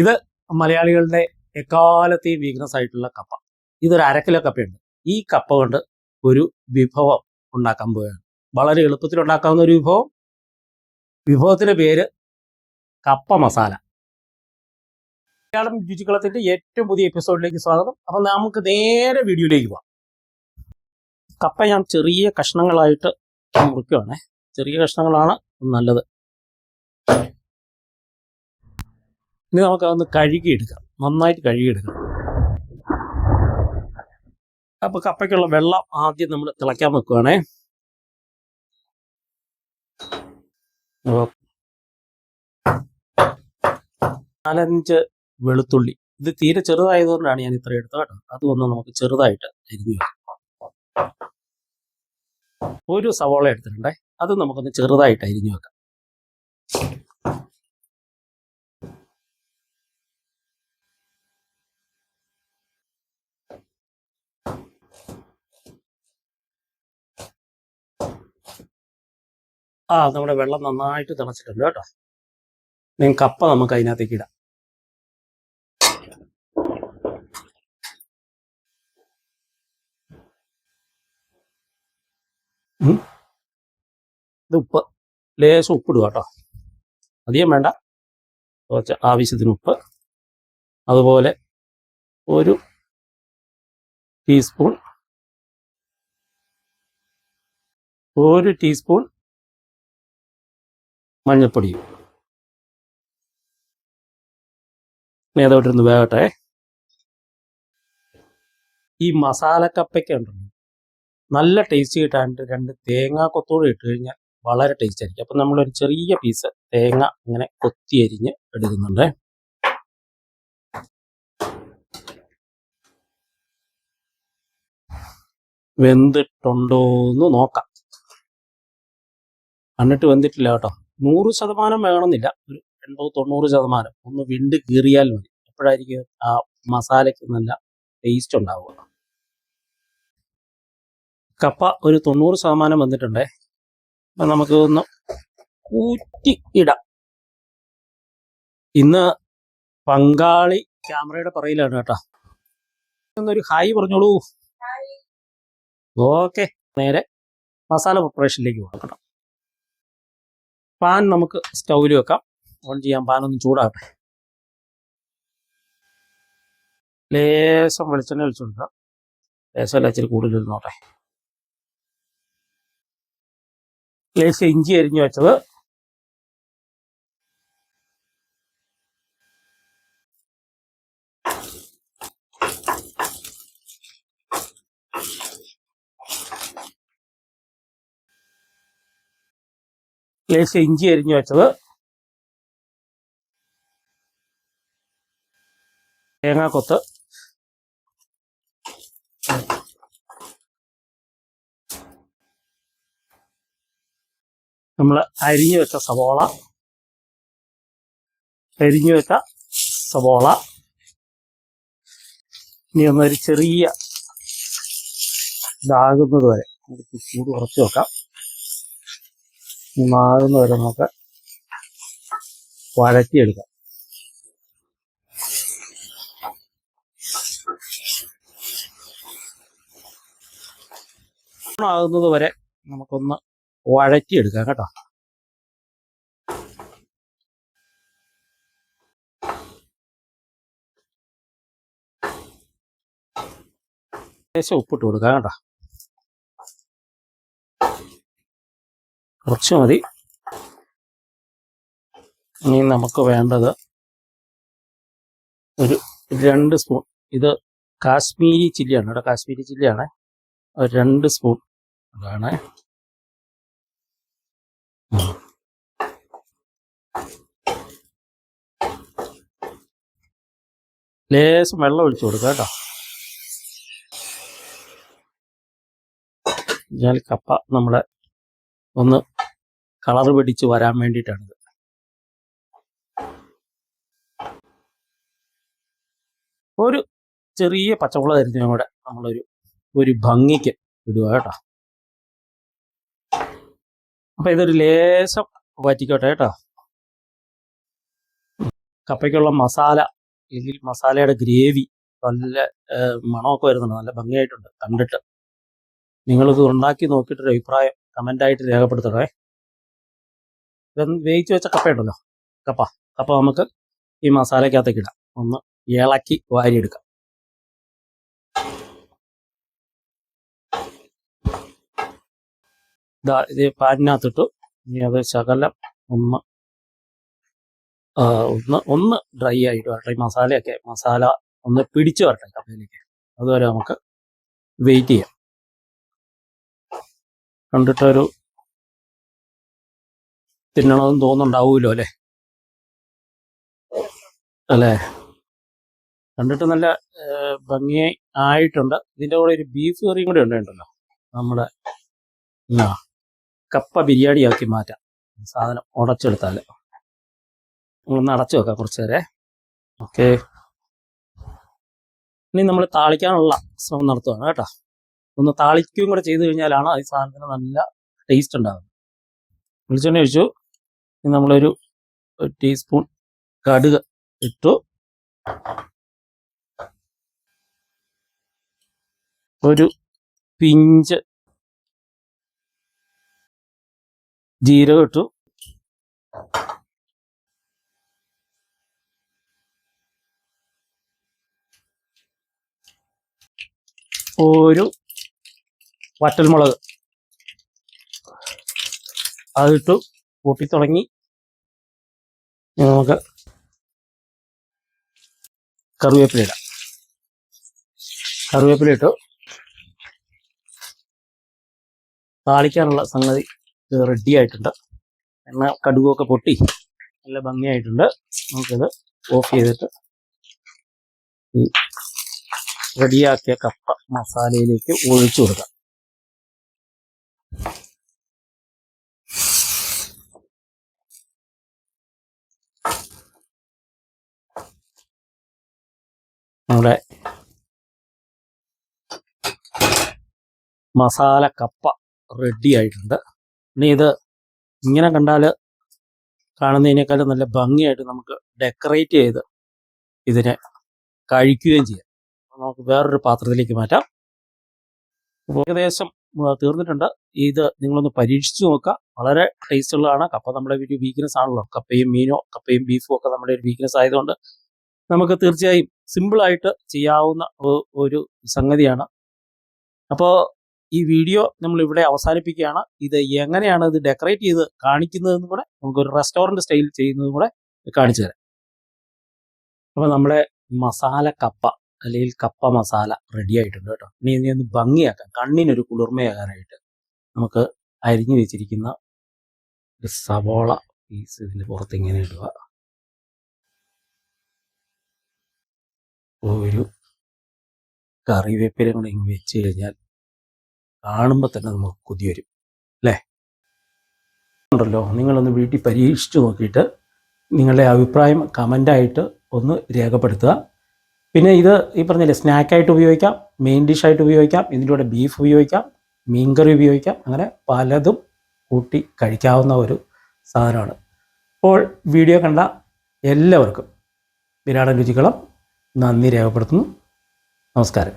ഇത് മലയാളികളുടെ എക്കാലത്തെയും വീക്ക്നെസ് ആയിട്ടുള്ള കപ്പ. ഇതൊരു 1/2 കിലോ കപ്പയുണ്ട്. ഈ കപ്പ കൊണ്ട് ഒരു വിഭവം ഉണ്ടാക്കാൻ പോവുകയാണ്. വളരെ എളുപ്പത്തിൽ ഉണ്ടാക്കാവുന്ന ഒരു വിഭവത്തിന്റെ പേര് കപ്പ മസാല. മലയാളം രുചികളത്തിന്റെ ഏറ്റവും പുതിയ എപ്പിസോഡിലേക്ക് സ്വാഗതം. അപ്പം നമുക്ക് നേരെ വീഡിയോയിലേക്ക് പോവാം. കപ്പ ഞാൻ ചെറിയ കഷ്ണങ്ങളായിട്ട് മുറിക്കുവാണേ. ചെറിയ കഷ്ണങ്ങളാണ് നല്ലത്. ഇനി നമുക്ക് അതൊന്ന് കഴുകിയെടുക്കാം, നന്നായിട്ട് കഴുകിയെടുക്കാം. അപ്പോൾ കപ്പയ്ക്കുള്ള വെള്ളം ആദ്യം നമ്മൾ തിളയ്ക്കാൻ വെക്കുവാണേ. 4-5 വെളുത്തുള്ളി. ഇത് തീരെ ചെറുതായതുകൊണ്ടാണ് ഞാൻ ഇത്ര എടുത്തത് കേട്ടോ. അതൊന്ന് നമുക്ക് ചെറുതായിട്ട് അരിഞ്ഞു വെക്കാം. ഒരു സവോള എടുത്തിട്ടുണ്ടേ, അത് നമുക്കൊന്ന് ചെറുതായിട്ട് അരിഞ്ഞു വെക്കാം. നമ്മുടെ വെള്ളം നന്നായിട്ട് തിളച്ചിട്ടുണ്ട് കേട്ടോ. കപ്പ നമുക്ക് അതിനകത്തേക്ക് ഇടാം. ഇത് ഉപ്പ്, ലേശം ഉപ്പിടുക കേട്ടോ, അധികം വേണ്ട. കുറച്ച് ആവശ്യത്തിന് ഉപ്പ്. അതുപോലെ ഒരു ടീസ്പൂൺ മഞ്ഞൾപ്പൊടിയും. ഏതോട്ടിരുന്ന് വേകട്ടെ. ഈ മസാലക്കപ്പയ്ക്ക് ഉണ്ടല്ലോ, നല്ല ടേസ്റ്റ് കിട്ടാനായിട്ട് 2 തേങ്ങാ കൊത്തോട് ഇട്ട് കഴിഞ്ഞാൽ വളരെ ടേസ്റ്റ് ആയിരിക്കും. അപ്പം നമ്മളൊരു ചെറിയ പീസ് തേങ്ങ ഇങ്ങനെ കൊത്തി അരിഞ്ഞ് എടുക്കുന്നുണ്ട്. വെന്തിട്ടുണ്ടോ എന്ന് നോക്കാം. എന്നിട്ട് വെന്തിട്ടില്ല കേട്ടോ. 100% വേണമെന്നില്ല, ഒരു 80-90% ഒന്ന് വിണ്ട് കീറിയാൽ മതി. അപ്പോഴായിരിക്കും ആ മസാലയ്ക്ക് നല്ല ടേസ്റ്റ് ഉണ്ടാവുക. കപ്പ ഒരു 90% വന്നിട്ടുണ്ടേ. അപ്പം നമുക്ക് ഒന്ന് കൂറ്റി ഇടാം. ഇന്ന് പങ്കാളി ക്യാമറയുടെ പറയിലാണ് കേട്ടോ. ഒന്നൊരു ഹായ് പറഞ്ഞോളൂ. ഓക്കെ, നേരെ മസാല പ്രിപ്പറേഷനിലേക്ക് പോകണം. പാൻ നമുക്ക് സ്റ്റൗവിൽ വെക്കാം. ഓൺ ചെയ്യാം. പാനൊന്ന് ചൂടാകട്ടെ. ലേശം വെളിച്ചെണ്ണ ഒഴിച്ചു കൊടുക്കാം. ലേശമല്ല, ഇച്ചിരി കൂടുതൽ ഇരുന്നോട്ടെ. ലേശം ഇഞ്ചി അരിഞ്ഞു വെച്ചത്, തേങ്ങാക്കൊത്ത്, നമ്മൾ അരിഞ്ഞു വെച്ച സവോള, ഇനി ഒന്നൊരു ചെറിയ ഇതാകുന്നത് വരെ നമുക്ക് ചൂട് കുറച്ച് വെക്കാം. ആകുന്നത് വരെ നമുക്ക് വഴറ്റിയെടുക്കാം. ആകുന്നത് വരെ നമുക്കൊന്ന് വഴറ്റിയെടുക്കാം കേട്ടോ. ലേശം ഉപ്പിട്ട് കൊടുക്കാം കേട്ടോ, കുറച്ച് മതി. ഇനി നമുക്ക് വേണ്ടത് ഒരു 2 സ്പൂൺ. ഇത് കാശ്മീരി ചില്ലിയാണ് കേട്ടോ, കാശ്മീരി ചില്ലിയാണ്. ഒരു 2 സ്പൂൺ അതാണ്. ലേശം വെള്ളം ഒഴിച്ചു കൊടുക്കാം കേട്ടോ. ഞാൻ കപ്പ നമ്മളെ ഒന്ന് കളർ പിടിച്ച് വരാൻ വേണ്ടിയിട്ടാണിത്. ഒരു ചെറിയ പച്ചമുളക് അരിഞ്ഞതും കൂടെ നമ്മളൊരു ഭംഗിക്ക് ഇടുക കേട്ടോ. അപ്പം ഇതൊരു ലേശം വറ്റിക്കോട്ടെ കേട്ടോ. കപ്പയ്ക്കുള്ള മസാല, അല്ലെങ്കിൽ മസാലയുടെ ഗ്രേവി നല്ല മണമൊക്കെ വരുന്നുണ്ട്, നല്ല ഭംഗിയായിട്ടുണ്ട് കണ്ടിട്ട്. നിങ്ങളിത് ഉണ്ടാക്കി നോക്കിയിട്ടൊരു അഭിപ്രായം കമൻ്റായിട്ട് രേഖപ്പെടുത്തണേ. വേവിച്ച് വെച്ച കപ്പയുണ്ടല്ലോ, കപ്പ നമുക്ക് ഈ മസാലയ്ക്കകത്തേക്ക് ഇടാം. ഒന്ന് ഇളക്കി വാരിയെടുക്കാം. ഇത് പാനിനകത്തിട്ടു. ഇനി അത് ശകലം ഒന്ന് ഡ്രൈ ആയിട്ട് വരട്ടെ. മസാല ഒന്ന് പിടിച്ചു വരട്ടെ കപ്പയിലേക്ക്. അതുവരെ നമുക്ക് വെയിറ്റ് ചെയ്യാം. കണ്ടിട്ടൊരു തിന്നണമെന്ന് തോന്നുന്നുണ്ടാവുമല്ലോ അല്ലേ? കണ്ടിട്ട് നല്ല ഭംഗിയായി ആയിട്ടുണ്ട്. ഇതിൻ്റെ കൂടെ ഒരു ബീഫ് കറിയും കൂടെ ഉണ്ടല്ലോ. നമ്മുടെ കപ്പ ബിരിയാണി ആക്കി മാറ്റാം. സാധനം ഉടച്ചെടുത്താൽ ഒന്ന് അടച്ചു വെക്കാം കുറച്ച് നേരം. ഓക്കെ, ഇനി നമ്മൾ താളിക്കാനുള്ള ശ്രമം നടത്തുകയാണ് കേട്ടോ. ഒന്ന് താളിക്കുകയും കൂടെ ചെയ്ത് കഴിഞ്ഞാലാണ് ഈ സാധനത്തിന് നല്ല ടേസ്റ്റ് ഉണ്ടാകുന്നത്. വെളിച്ചെണ്ണ ഒഴിച്ചു. ഇനി നമ്മളൊരു ടീസ്പൂൺ കടുക് ഇട്ടു. ഒരു പിഞ്ച് ജീരകം ഇട്ടു. ഒരു വറ്റൽമുളക് അതിട്ടു. പൊട്ടിത്തുടങ്ങി. നമുക്ക് കറിവേപ്പില ഇടാം. കറിവേപ്പില ഇട്ടു. താളിക്കാനുള്ള സംഗതി റെഡി ആയിട്ടുണ്ട്. എണ്ണ കടുകൊക്കെ പൊട്ടി നല്ല ഭംഗിയായിട്ടുണ്ട്. നമുക്കിത് ഓഫ് ചെയ്തിട്ട് ഈ റെഡിയാക്കിയ കപ്പ മസാലയിലേക്ക് ഒഴിച്ചു കൊടുക്കാം. നമ്മുടെ മസാല കപ്പ റെഡി ആയിട്ടുണ്ട്. ഇനി ഇത് ഇങ്ങനെ കണ്ടാൽ കാണുന്നതിനേക്കാളും നല്ല ഭംഗിയായിട്ട് നമുക്ക് ഡെക്കറേറ്റ് ചെയ്ത് ഇതിനെ കഴിക്കുകയും ചെയ്യാം. നമുക്ക് വേറൊരു പാത്രത്തിലേക്ക് മാറ്റാം. ഏകദേശം തീർന്നിട്ടുണ്ട്. ഇത് നിങ്ങളൊന്ന് പരീക്ഷിച്ചു നോക്കുക. വളരെ ടേസ്റ്റ് ഉള്ളതാണ്. കപ്പ നമ്മുടെ ഒരു വീക്ക്നെസ് ആണല്ലോ. കപ്പയും മീനോ കപ്പയും ബീഫും ഒക്കെ നമ്മുടെ ഒരു വീക്ക്നെസ് ആയതുകൊണ്ട് നമുക്ക് തീർച്ചയായും സിമ്പിളായിട്ട് ചെയ്യാവുന്ന ഒരു സംഗതിയാണ്. അപ്പോൾ ഈ വീഡിയോ നമ്മൾ ഇവിടെ അവസാനിപ്പിക്കുകയാണ്. ഇത് എങ്ങനെയാണ് ഇത് ഡെക്കറേറ്റ് ചെയ്ത് കാണിക്കുന്നതെന്നും കൂടെ നമുക്കൊരു റെസ്റ്റോറൻറ്റ് സ്റ്റൈൽ ചെയ്യുന്നതും കൂടെ കാണിച്ചു തരാം. അപ്പോൾ നമ്മുടെ മസാല കപ്പ അല്ലെങ്കിൽ കപ്പ മസാല റെഡി ആയിട്ടുണ്ട് കേട്ടോ. ഇനി ഒന്ന് ഭംഗിയാക്കാം, കണ്ണിനൊരു കുളിർമയാകാനായിട്ട് നമുക്ക് അരിഞ്ഞു വെച്ചിരിക്കുന്ന ഒരു സവോള പീസ് ഇതിൽ പുറത്ത് ഇങ്ങനെ ഇടുക. ഒരു കറിവേപ്പില കൂടെ ഇങ്ങനെ വെച്ച് കഴിഞ്ഞാൽ കാണുമ്പോൾ തന്നെ നമുക്ക് കൊതി വരും അല്ലേ? ഉണ്ടല്ലോ, നിങ്ങളൊന്ന് വീട്ടിൽ പരീക്ഷിച്ച് നോക്കിയിട്ട് നിങ്ങളുടെ അഭിപ്രായം കമൻ്റായിട്ട് ഒന്ന് രേഖപ്പെടുത്തുക. പിന്നെ ഇത് ഈ പറഞ്ഞില്ലേ, സ്നാക്കായിട്ട് ഉപയോഗിക്കാം, മെയിൻ ഡിഷായിട്ട് ഉപയോഗിക്കാം, ഇതിൻ്റെ കൂടെ ബീഫ് ഉപയോഗിക്കാം, മീൻകറി ഉപയോഗിക്കാം, അങ്ങനെ പലതും കൂട്ടി കഴിക്കാവുന്ന ഒരു സാധനമാണ്. അപ്പോൾ വീഡിയോ കണ്ട എല്ലാവർക്കും വിരാടൻ രുചികളം നന്ദി രേഖപ്പെടുത്തുന്നു. നമസ്കാരം.